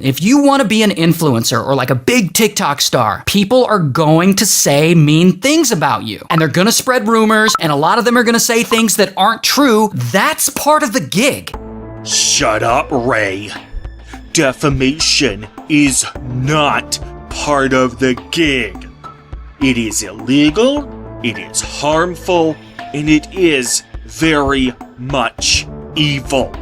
If you want to be an influencer or like a big TikTok star, people are going to say mean things about you. And they're going to spread rumors, and a lot of them are going to say things that aren't true. That's part of the gig. Shut up, Ray. Defamation is not part of the gig. It is illegal, it is harmful, and it is very much evil.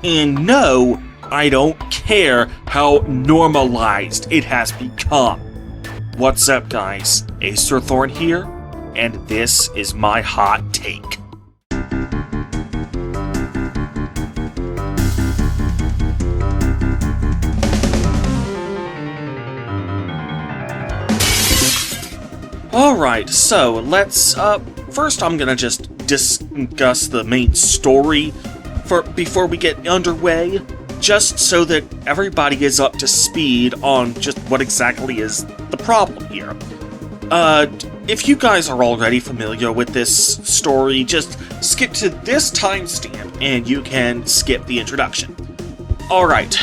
And no, I don't care how normalized it has become. What's up, guys? Acerthorn here, and this is my hot take. Alright, so let's, first I'm gonna just discuss the main story before we get underway, just so that everybody is up to speed on just what exactly is the problem here. If you guys are already familiar with this story, just skip to this timestamp and you can skip the introduction. Alright,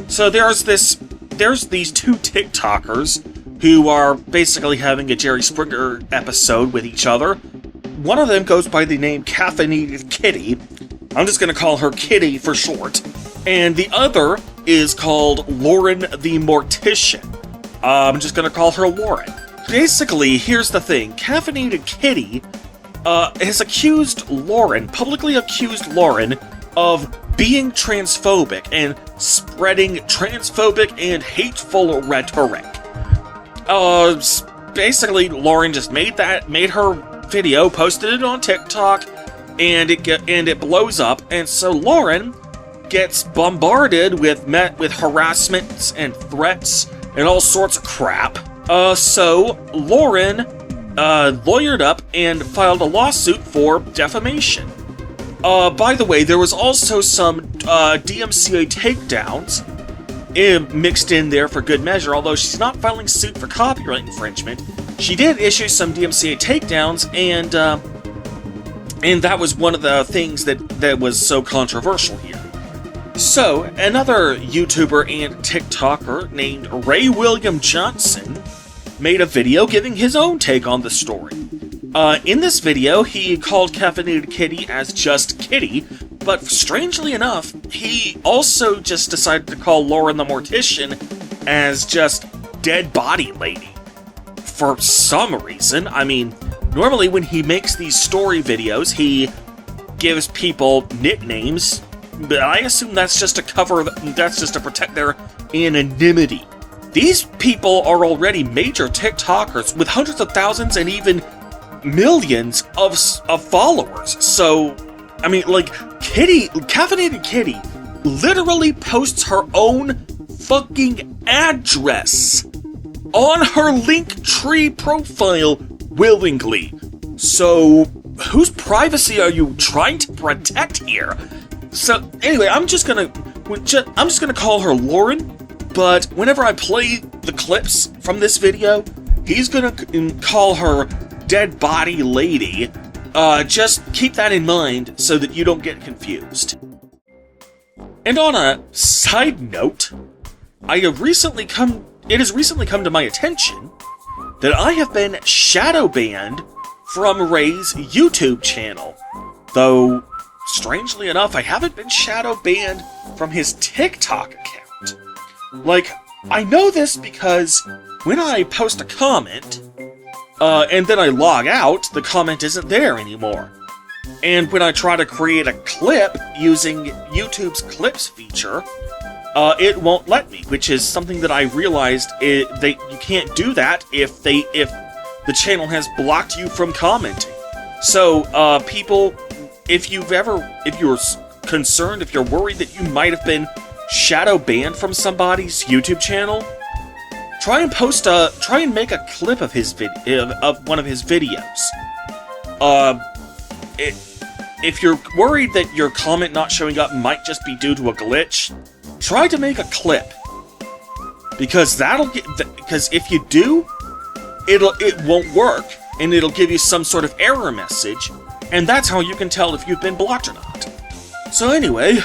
so there's these two TikTokers who are basically having a Jerry Springer episode with each other. One of them goes by the name Caffeinated Kitty. I'm just gonna call her Kitty for short. And the other is called Lauren the Mortician. I'm just gonna call her Lauren. Basically, here's the thing. Caffeinated Kitty has publicly accused Lauren of being transphobic and spreading transphobic and hateful rhetoric. Basically, Lauren just made her video, posted it on TikTok, and it blows up, and so Lauren gets bombarded with harassment and threats and all sorts of crap. So Lauren lawyered up and filed a lawsuit for defamation. By the way, there was also some DMCA takedowns mixed in there for good measure. Although she's not filing suit for copyright infringement, she did issue some DMCA takedowns, and that was one of the things that was so controversial here. So, another YouTuber and TikToker named Ray William Johnson made a video giving his own take on the story. In this video, he called Caffeinated Kitty as just Kitty, but strangely enough, he also just decided to call Lauren the Mortician as just Dead Body Lady. For some reason, I mean, normally when he makes these story videos, he gives people nicknames, but I assume that's just to protect their anonymity. These people are already major TikTokers with hundreds of thousands and even millions of followers. So, I mean, like, Caffeinated Kitty literally posts her own fucking address on her Linktree profile willingly. So, whose privacy are you trying to protect here? So, anyway, I'm just gonna call her Lauren, but whenever I play the clips from this video, he's gonna call her Dead Body Lady. Just keep that in mind so that you don't get confused. And on a side note, it has recently come to my attention that I have been shadow banned from Ray's YouTube channel. Though, strangely enough, I haven't been shadow banned from his TikTok account. Like, I know this because when I post a comment, and then I log out, the comment isn't there anymore. And when I try to create a clip using YouTube's Clips feature, it won't let me, which is something that I realized you can't do that if the channel has blocked you from commenting. So, people, if you're concerned, if you're worried that you might have been shadow banned from somebody's YouTube channel, try and make a clip of of one of his videos. If you're worried that your comment not showing up might just be due to a glitch, try to make a clip. Because if you do, it won't work, and it'll give you some sort of error message, and that's how you can tell if you've been blocked or not. So anyway,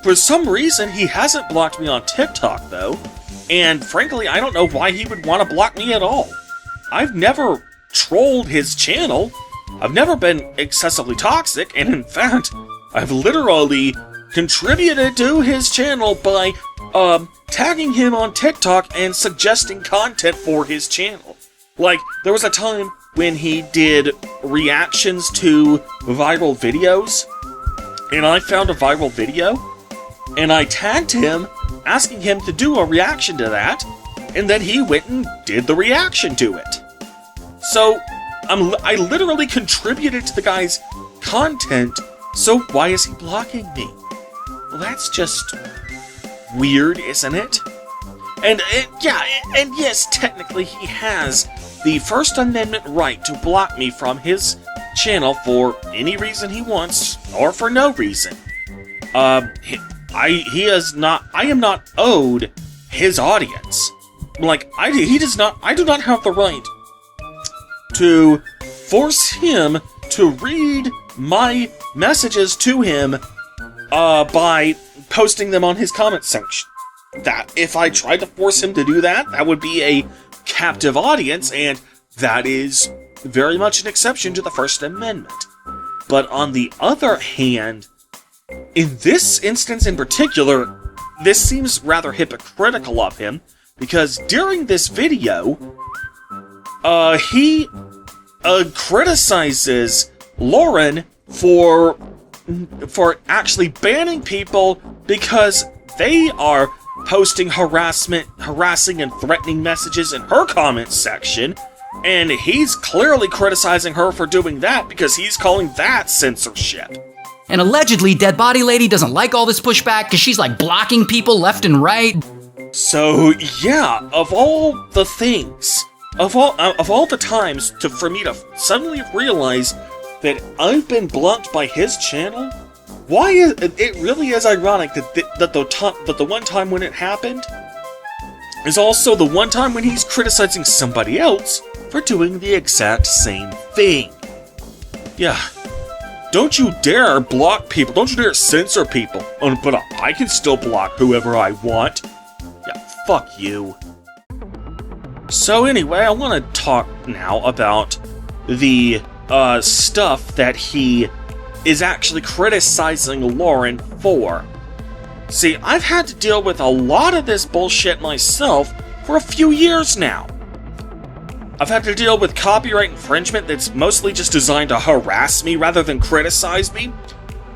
For some reason, he hasn't blocked me on TikTok, though. And frankly, I don't know why he would want to block me at all. I've never trolled his channel. I've never been excessively toxic, and in fact, I've literally contributed to his channel by tagging him on TikTok and suggesting content for his channel. Like, there was a time when he did reactions to viral videos, and I found a viral video, and I tagged him, asking him to do a reaction to that, and then he went and did the reaction to it. So, I literally contributed to the guy's content, so why is he blocking me? Well, that's just weird, isn't it? And yes, technically he has the First Amendment right to block me from his channel for any reason he wants, or for no reason. I am not owed his audience. Like, I do not have the right to force him to read my messages to him by posting them on his comment section. That, if I tried to force him to do that, that would be a captive audience, and that is very much an exception to the First Amendment. But on the other hand, in this instance in particular, this seems rather hypocritical of him, because during this video, he criticizes Lauren for actually banning people because they are posting harassing and threatening messages in her comments section, and he's clearly criticizing her for doing that because he's calling that censorship. And allegedly, Dead Body Lady doesn't like all this pushback because she's like blocking people left and right. So yeah, of all the things, of all the times for me to suddenly realize that I've been blocked by his channel, why is it really is ironic that the one time when it happened is also the one time when he's criticizing somebody else for doing the exact same thing. Yeah. Don't you dare block people. Don't you dare censor people. But I can still block whoever I want. Yeah, fuck you. So anyway, I want to talk now about the stuff that he is actually criticizing Lauren for. See, I've had to deal with a lot of this bullshit myself for a few years now. I've had to deal with copyright infringement that's mostly just designed to harass me rather than criticize me.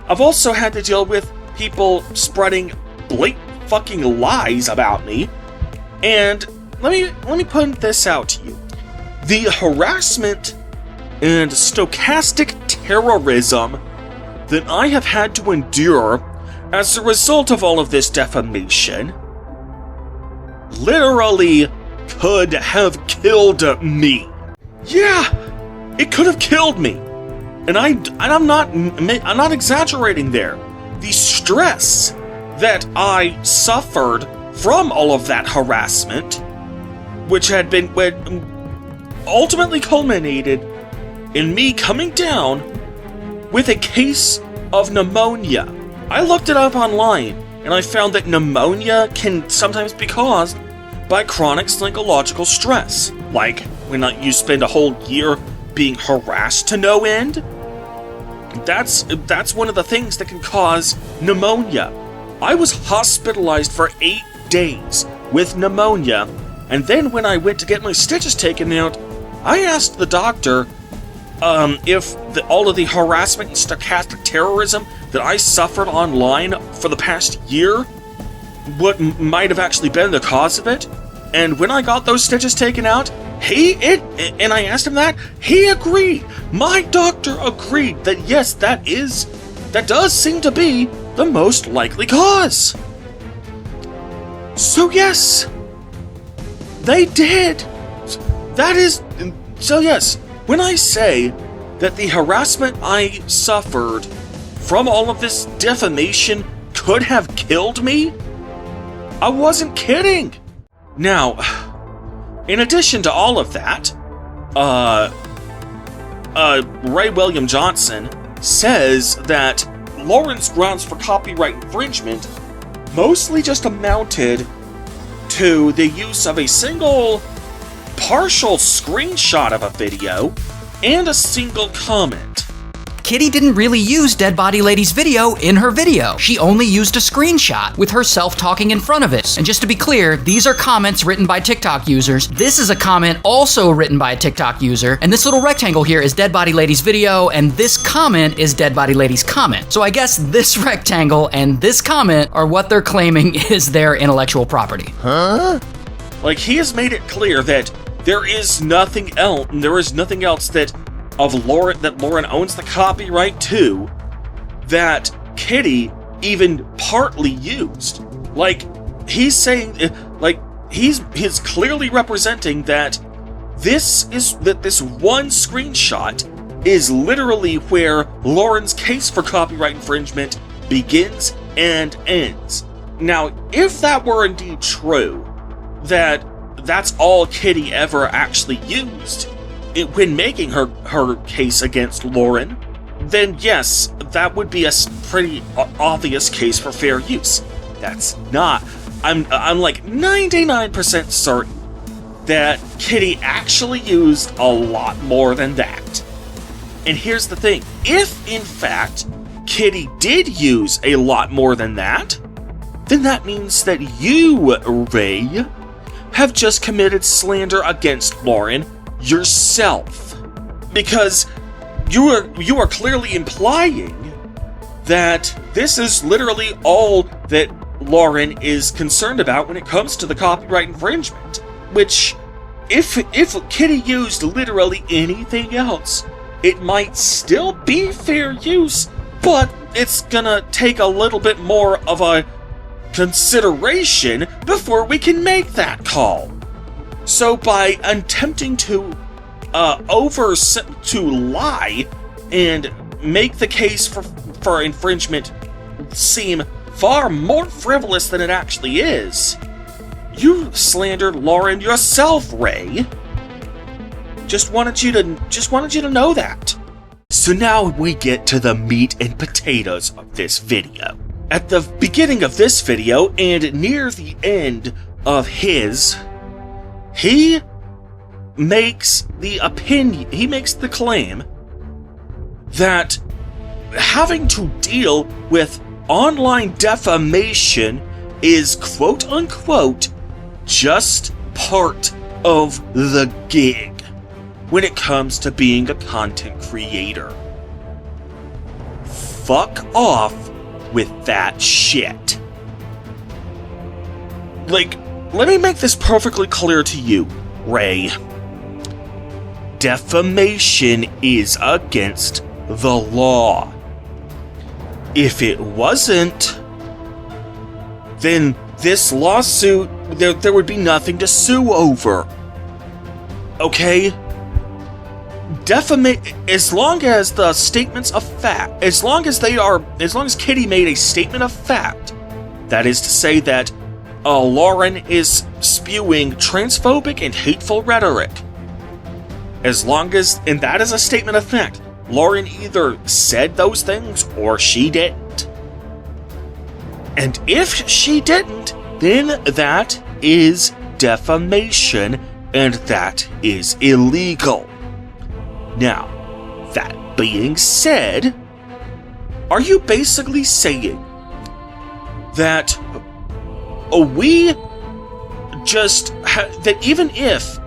I've also had to deal with people spreading blatant fucking lies about me. And let me put this out to you. The harassment and stochastic terrorism that I have had to endure as a result of all of this defamation literally could have killed me. Yeah, it could have killed me. And I'm not exaggerating there. The stress that I suffered from all of that harassment, which had been ultimately culminated in me coming down with a case of pneumonia. I looked it up online, and I found that pneumonia can sometimes be caused by chronic psychological stress, like when you spend a whole year being harassed to no end. That's one of the things that can cause pneumonia. I was hospitalized for 8 days with pneumonia, and then when I went to get my stitches taken out, I asked the doctor if all of the harassment and stochastic terrorism that I suffered online for the past year, what might have actually been the cause of it. And when I got those stitches taken out, and I asked him that, he agreed. My doctor agreed that yes, that does seem to be the most likely cause. So yes, they did. So yes, when I say that the harassment I suffered from all of this defamation could have killed me, I wasn't kidding. Now, in addition to all of that, Ray William Johnson says that Lauren's grounds for copyright infringement mostly just amounted to the use of a single partial screenshot of a video and a single comment. Kitty didn't really use Dead Body Lady's video in her video. She only used a screenshot with herself talking in front of it. And just to be clear, these are comments written by TikTok users. This is a comment also written by a TikTok user. And this little rectangle here is Dead Body Lady's video, and this comment is Dead Body Lady's comment. So I guess this rectangle and this comment are what they're claiming is their intellectual property. Huh? Like, he has made it clear that there is nothing else that Lauren owns the copyright to that Kitty even partly used. Like, he's saying, like, he's clearly representing that this one screenshot is literally where Lauren's case for copyright infringement begins and ends. Now, if that were indeed true, that's all Kitty ever actually used when making her case against Lauren, then yes, that would be a pretty obvious case for fair use. That's not. I'm like 99% certain that Kitty actually used a lot more than that. And here's the thing, if in fact Kitty did use a lot more than that, then that means that you, Ray, have just committed slander against Lauren yourself, because you are clearly implying that this is literally all that Lauren is concerned about when it comes to the copyright infringement, which if Kitty used literally anything else, it might still be fair use, but it's gonna take a little bit more of a consideration before we can make that call. So by attempting to lie and make the case for infringement seem far more frivolous than it actually is, you slandered Lauren yourself, Ray. Just wanted you to know that. So now we get to the meat and potatoes of this video. At the beginning of this video and near the end of his, he makes the claim that having to deal with online defamation is quote unquote just part of the gig when it comes to being a content creator. Fuck off with that shit. Like, let me make this perfectly clear to you, Ray. Defamation is against the law. If it wasn't, then this lawsuit, there would be nothing to sue over. Okay? As long as the statements of fact, as long as Kitty made a statement of fact, that is to say that Lauren is spewing transphobic and hateful rhetoric. And that is a statement of fact, Lauren either said those things or she didn't. And if she didn't, then that is defamation, and that is illegal. Now, that being said, are you basically saying that that even if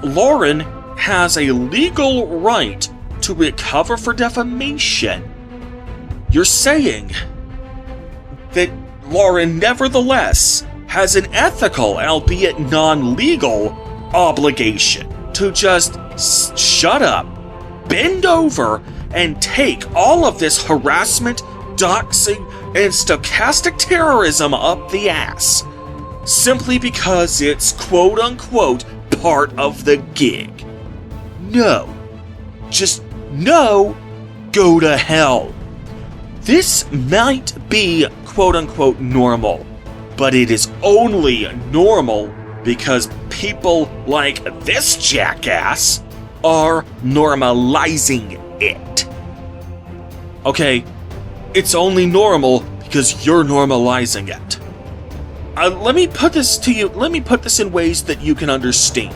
Lauren has a legal right to recover for defamation, you're saying that Lauren nevertheless has an ethical, albeit non-legal, obligation to just shut up, bend over, and take all of this harassment, doxing, and stochastic terrorism up the ass, simply because it's quote-unquote part of the gig? No. Just no. Go to hell. This might be quote-unquote normal, but it is only normal because people like this jackass are normalizing it. Okay, it's only normal because you're normalizing it. Let me put this to you. Let me put this in ways that you can understand.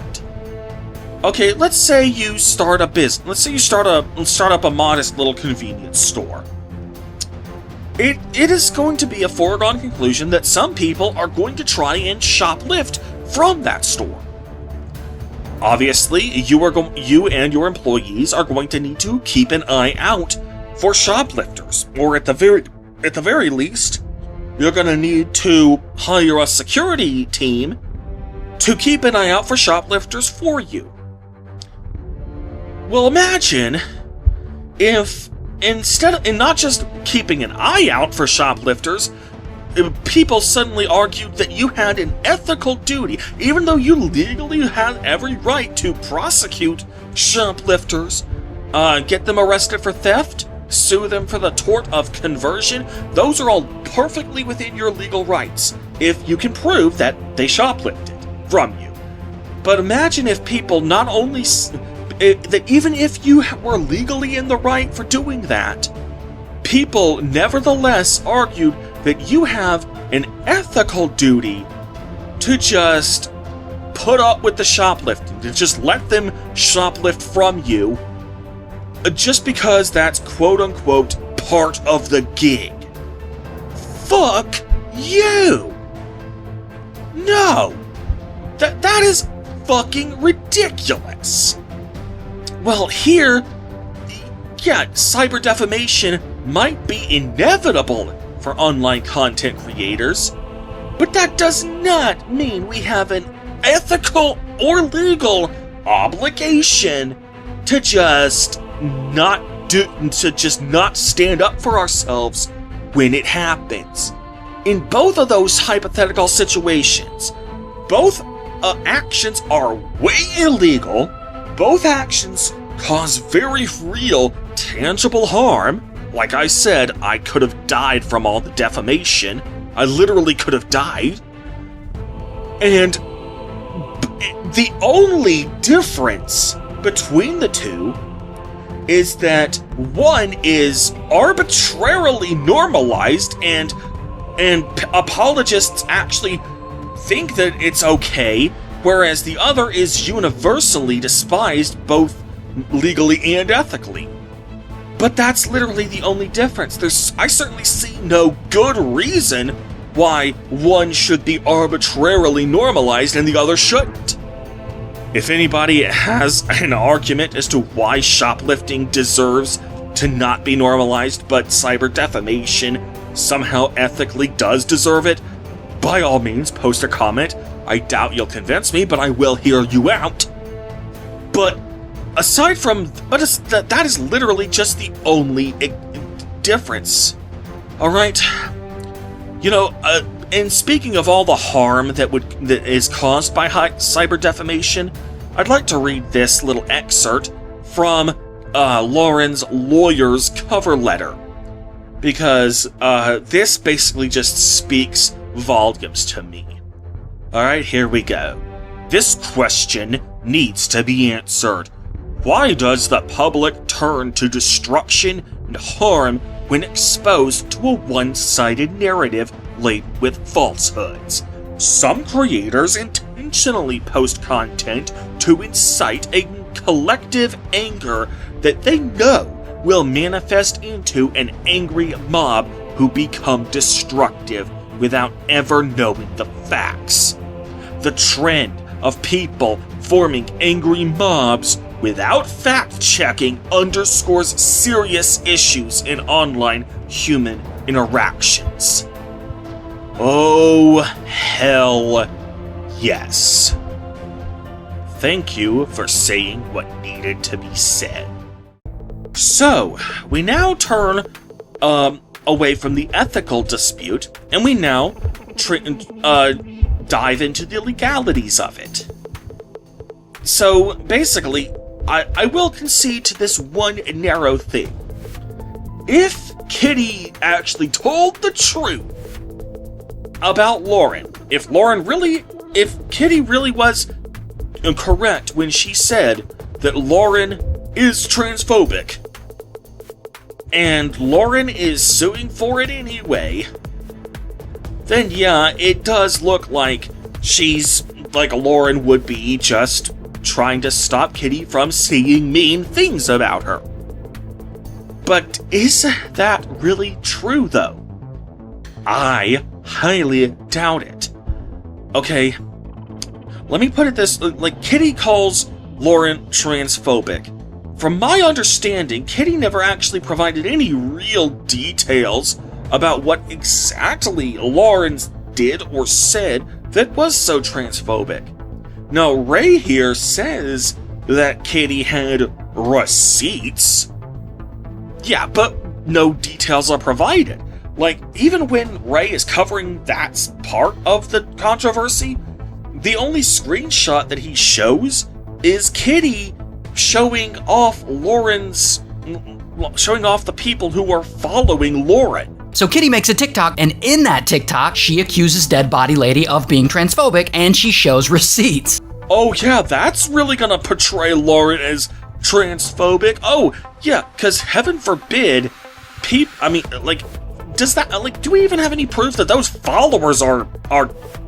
Okay, let's say you start a business. Let's say you start up a modest little convenience store. It is going to be a foregone conclusion that some people are going to try and shoplift from that store. Obviously, you and your employees are going to need to keep an eye out for shoplifters, or at the very least, you're going to need to hire a security team to keep an eye out for shoplifters for you. Well, imagine if instead of not just keeping an eye out for shoplifters, people suddenly argued that you had an ethical duty, even though you legally had every right to prosecute shoplifters, get them arrested for theft, sue them for the tort of conversion. Those are all perfectly within your legal rights, if you can prove that they shoplifted from you. But imagine if people not only... that even if you were legally in the right for doing that, people nevertheless argued that you have an ethical duty to just put up with the shoplifting, to just let them shoplift from you, just because that's quote-unquote part of the gig. Fuck you! No! That is fucking ridiculous! Well, here, yeah, cyber defamation might be inevitable for online content creators, but that does not mean we have an ethical or legal obligation to just not stand up for ourselves when it happens. In both of those hypothetical situations, both actions are way illegal. Both actions cause very real, tangible harm. Like I said, I could have died from all the defamation. I literally could have died. And the only difference between the two is that one is arbitrarily normalized and apologists actually think that it's okay, whereas the other is universally despised both legally and ethically. But that's literally the only difference. I certainly see no good reason why one should be arbitrarily normalized and the other shouldn't. If anybody has an argument as to why shoplifting deserves to not be normalized, but cyber defamation somehow ethically does deserve it, by all means, post a comment. I doubt you'll convince me, but I will hear you out. But aside from... that is literally just the only difference. Alright? You know, and speaking of all the harm that is caused by cyber defamation, I'd like to read this little excerpt from Lauren's lawyer's cover letter. Because this basically just speaks volumes to me. Alright, here we go. This question needs to be answered. Why does the public turn to destruction and harm when exposed to a one-sided narrative laden with falsehoods? Some creators intentionally post content to incite a collective anger that they know will manifest into an angry mob who become destructive without ever knowing the facts. The trend of people forming angry mobs without fact-checking underscores serious issues in online human interactions. Oh, hell yes. Thank you for saying what needed to be said. So, we now turn away from the ethical dispute, and we now dive into the legalities of it. So, basically, I will concede to this one narrow thing. If Kitty actually told the truth about Lauren, if Kitty really was correct when she said that Lauren is transphobic, and Lauren is suing for it anyway, then yeah, it does look like she's, like Lauren would be, just trying to stop Kitty from saying mean things about her. But is that really true, though? I highly doubt it. Okay, let me put it this, like, Kitty calls Lauren transphobic. From my understanding, Kitty never actually provided any real details about what exactly Lauren did or said that was so transphobic. Now, Ray here says that Kitty had receipts. Yeah, but no details are provided. Like, even when Ray is covering that part of the controversy, the only screenshot that he shows is Kitty showing off the people who are following Lauren. So Kitty makes a TikTok, and in that TikTok, she accuses Dead Body Lady of being transphobic, and she shows receipts. Oh yeah, that's really gonna portray Lauren as transphobic. Oh yeah, because heaven forbid, does that, like, do we even have any proof that those followers are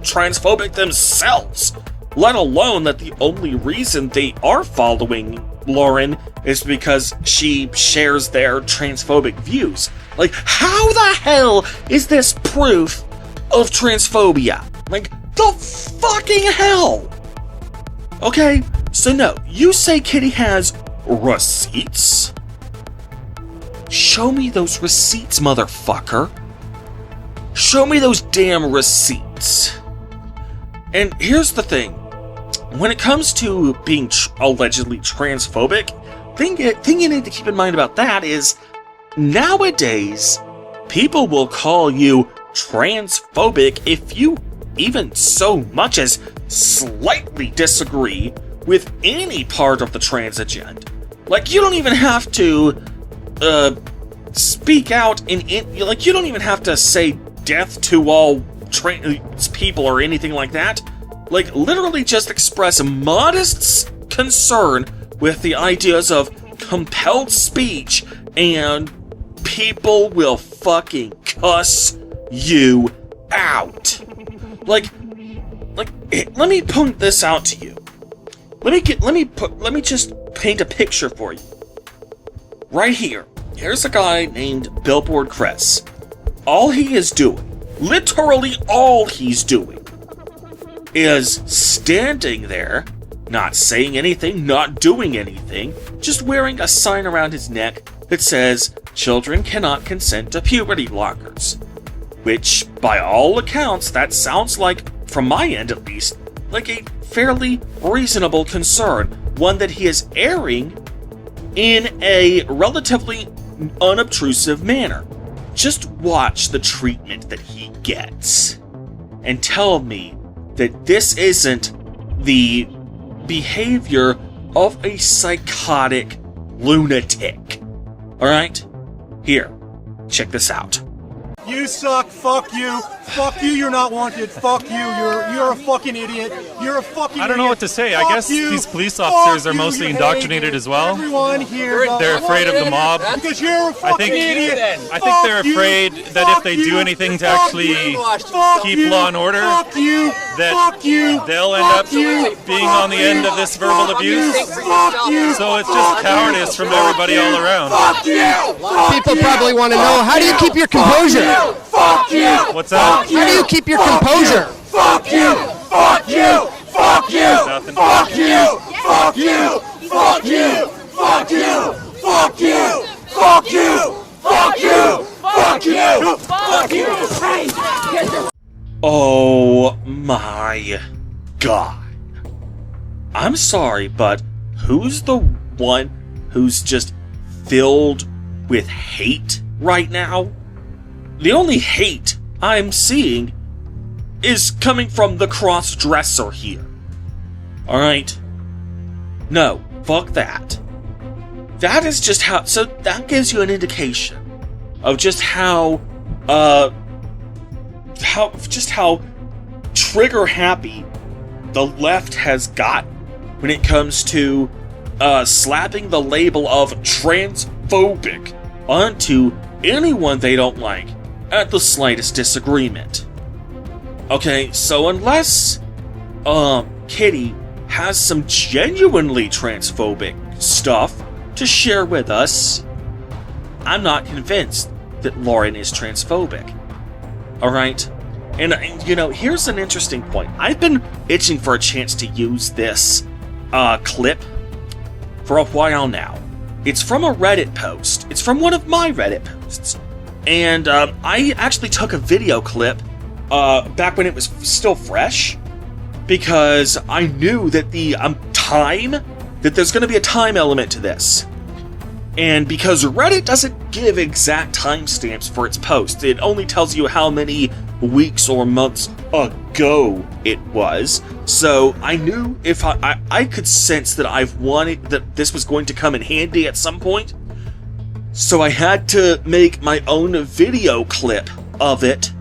transphobic themselves? Let alone that the only reason they are following Lauren is because she shares their transphobic views. Like, how the hell is this proof of transphobia? Like, the fucking hell! Okay, so no, you say Kitty has receipts? Show me those receipts, motherfucker. Show me those damn receipts. And here's the thing. When it comes to being allegedly transphobic, thing you need to keep in mind about that is, nowadays, people will call you transphobic if you even so much as slightly disagree with any part of the trans agenda. Like, you don't even have to speak out like, you don't even have to say death to all trans people or anything like that. Like, literally just express modest concern with the ideas of compelled speech, and people will fucking cuss you out. Like, let me point this out to you. Let me just paint a picture for you. Right here. Here's a guy named Billboard Cress. All he is doing, literally all he's doing, is standing there, not saying anything, not doing anything, just wearing a sign around his neck that says, "Children cannot consent to puberty blockers." Which, by all accounts, that sounds like, from my end at least, like a fairly reasonable concern, one that he is airing in a relatively unobtrusive manner. Just watch the treatment that he gets, and tell me that this isn't the behavior of a psychotic lunatic. Alright? Here, check this out. You suck, fuck you, you're not wanted, fuck you, you're a fucking idiot, you're a fucking idiot. I don't know what to say. I guess these police officers are mostly indoctrinated as well. Everyone here, they're afraid of the mob. Because you're a fucking idiot. I think they're afraid that if they do anything to actually keep law and order, that they'll end up being on the end of this verbal abuse. So it's just cowardice from everybody all around. People probably want to know, how do you keep your composure? Fuck you! What's that? How do you keep your composure? Fuck you! Fuck you! Fuck you! Nothing. Fuck you! Fuck you! Fuck you! Fuck you! Fuck you! Fuck you! Fuck you! Fuck you! Fuck you! Oh my god. I'm sorry, but who's the one who's just filled with hate right now? The only hate I'm seeing is coming from the cross-dresser here. Alright? No, fuck that. That is just how... So that gives you an indication of just how trigger-happy the left has gotten when it comes to slapping the label of transphobic onto anyone they don't like at the slightest disagreement. Okay, so unless Kitty has some genuinely transphobic stuff to share with us, I'm not convinced that Lauren is transphobic. Alright? And here's an interesting point. I've been itching for a chance to use this clip for a while now. It's from a Reddit post. It's from one of my Reddit posts. And I actually took a video clip back when it was still fresh, because I knew that that there's going to be a time element to this. And because Reddit doesn't give exact timestamps for its post, it only tells you how many weeks or months ago it was. So I knew if I could sense that this was going to come in handy at some point. So I had to make my own video clip of it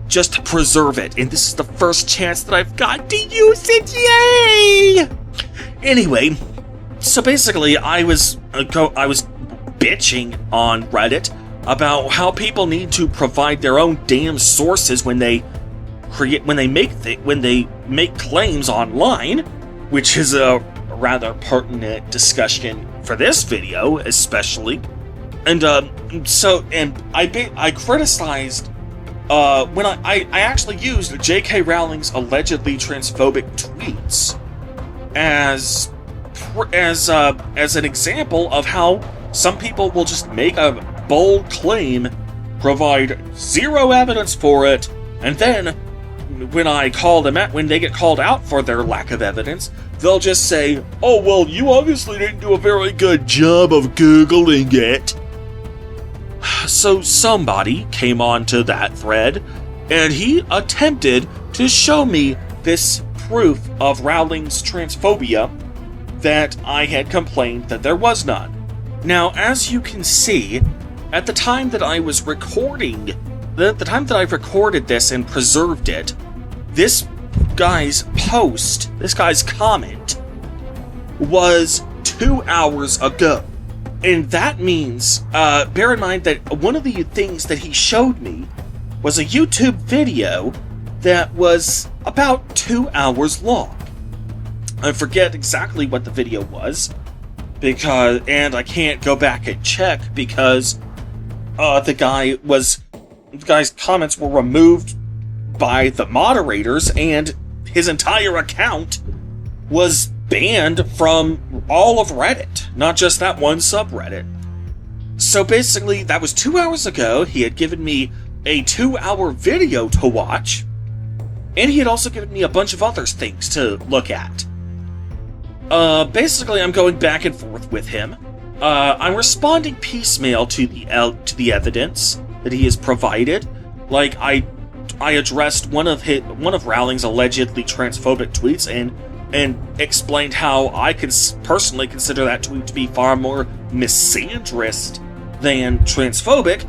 just to preserve it. And this is the first chance that I've got to use it. Yay! Anyway, so basically I was bitching on Reddit about how people need to provide their own damn sources when they make claims online, which is a rather pertinent discussion for this video, especially. And I criticized when I actually used J.K. Rowling's allegedly transphobic tweets as an example of how some people will just make a bold claim, provide zero evidence for it, and then when they get called out for their lack of evidence, they'll just say, "Oh, well, you obviously didn't do a very good job of Googling it." So somebody came onto that thread, and he attempted to show me this proof of Rowling's transphobia that I had complained that there was none. Now, as you can see, at the time that I was recording, the time that I recorded this and preserved it, this guy's post, this guy's comment, was 2 hours ago. And that means, bear in mind that one of the things that he showed me was a YouTube video that was about 2 hours long. I forget exactly what the video was, and I can't go back and check because the guy's comments were removed by the moderators, and his entire account was banned from all of Reddit, not just that one subreddit. So basically, that was 2 hours ago. He had given me a 2-hour video to watch, and he had also given me a bunch of other things to look at. Basically, I'm going back and forth with him. I'm responding piecemeal to the evidence that he has provided. Like, I addressed one of Rowling's allegedly transphobic tweets and explained how I could personally consider that tweet to be far more misandrist than transphobic,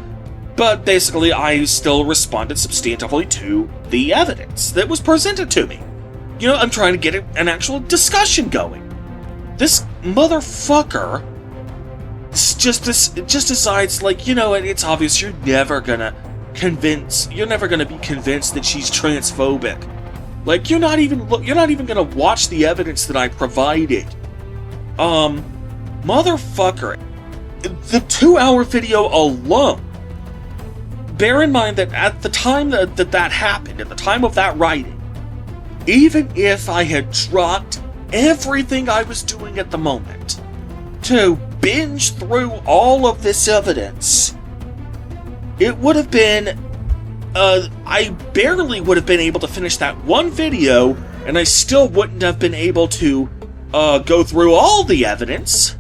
but basically I still responded substantively to the evidence that was presented to me. I'm trying to get an actual discussion going. This motherfucker just decides, like, it's obvious you're never gonna be convinced that she's transphobic. Like, you're not even gonna watch the evidence that I provided. Motherfucker. The 2-hour video alone. Bear in mind that at the time that happened, at the time of that writing, even if I had dropped everything I was doing at the moment to binge through all of this evidence, it would have been I barely would have been able to finish that one video, and I still wouldn't have been able to go through all the evidence.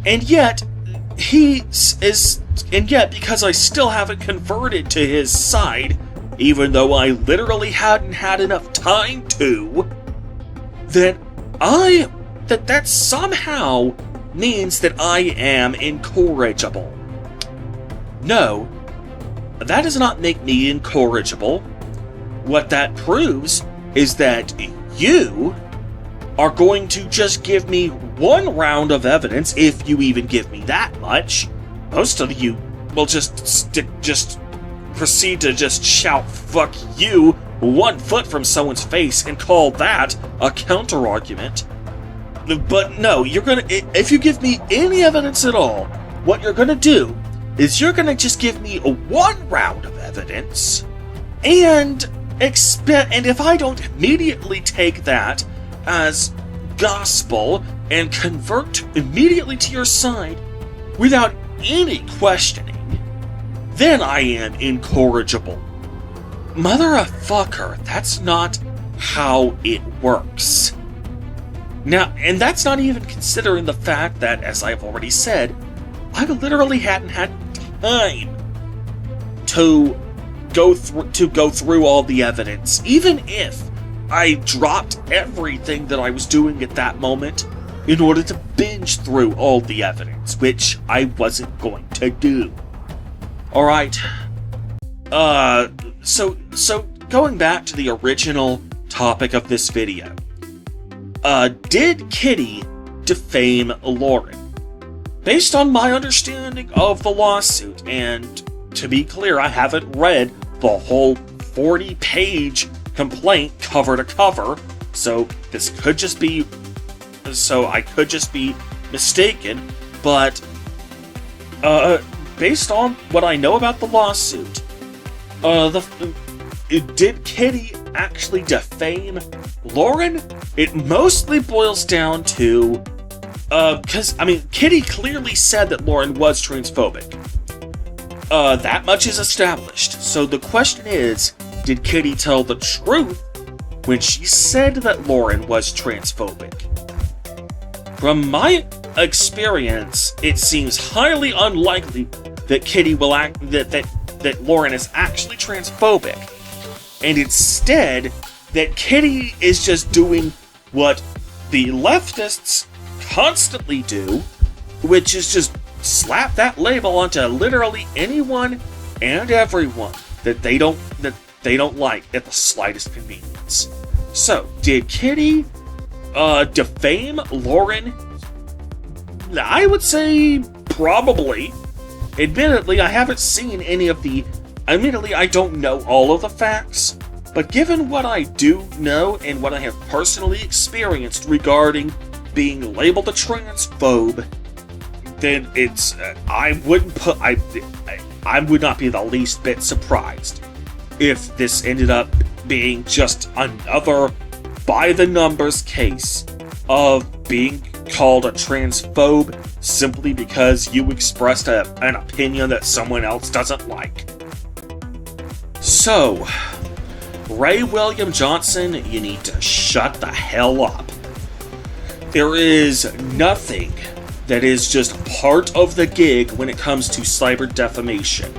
And yet, because I still haven't converted to his side, even though I literally hadn't had enough time to, that somehow means that I am incorrigible. No, that does not make me incorrigible. What that proves is that you are going to just give me one round of evidence, if you even give me that much, most of you will just proceed to just shout "fuck you" 1 foot from someone's face and call that a counter-argument. But no, you're gonna, if you give me any evidence at all, what you're gonna do is you're gonna just give me a 1 round of evidence, and if I don't immediately take that as gospel and convert immediately to your side without any questioning, then I am incorrigible. Motherfucker, that's not how it works. Now, and that's not even considering the fact that, as I've already said, I literally hadn't had time to go through all the evidence. Even if I dropped everything that I was doing at that moment in order to binge through all the evidence, which I wasn't going to do. Alright. So going back to the original topic of this video. Did Kitty defame Lauren? Based on my understanding of the lawsuit, and to be clear, I haven't read the whole 40-page complaint cover to cover, so this could just be... So I could just be mistaken, but based on what I know about the lawsuit, did Kitty actually defame Lauren? It mostly boils down to, Kitty clearly said that Lauren was transphobic. That much is established. So the question is, did Kitty tell the truth when she said that Lauren was transphobic? From my experience, it seems highly unlikely that Kitty will that Lauren is actually transphobic, and instead that Kitty is just doing what the leftists constantly do, which is just slap that label onto literally anyone and everyone that they don't like at the slightest convenience. So, did Kitty defame Lauren? I would say probably. Admittedly, I haven't seen any of the... Admittedly, I don't know all of the facts, but given what I do know and what I have personally experienced regarding being labeled a transphobe, then it's... I would not be the least bit surprised if this ended up being just another by-the-numbers case of being called a transphobe simply because you expressed an opinion that someone else doesn't like. So, Ray William Johnson, you need to shut the hell up. There is nothing that is just part of the gig when it comes to cyber defamation.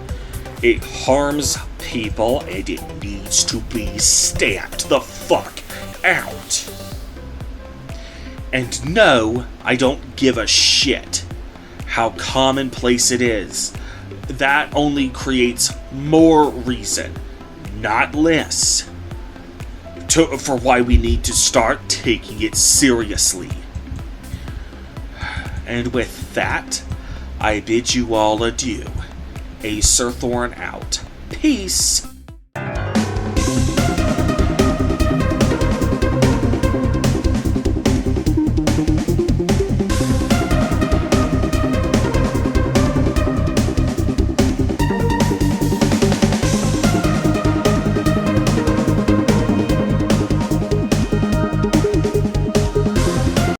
It harms people and it needs to be stamped the fuck out. And no, I don't give a shit how commonplace it is. That only creates more reason, not less, for why we need to start taking it seriously. And with that, I bid you all adieu. Acerthorn out. Peace.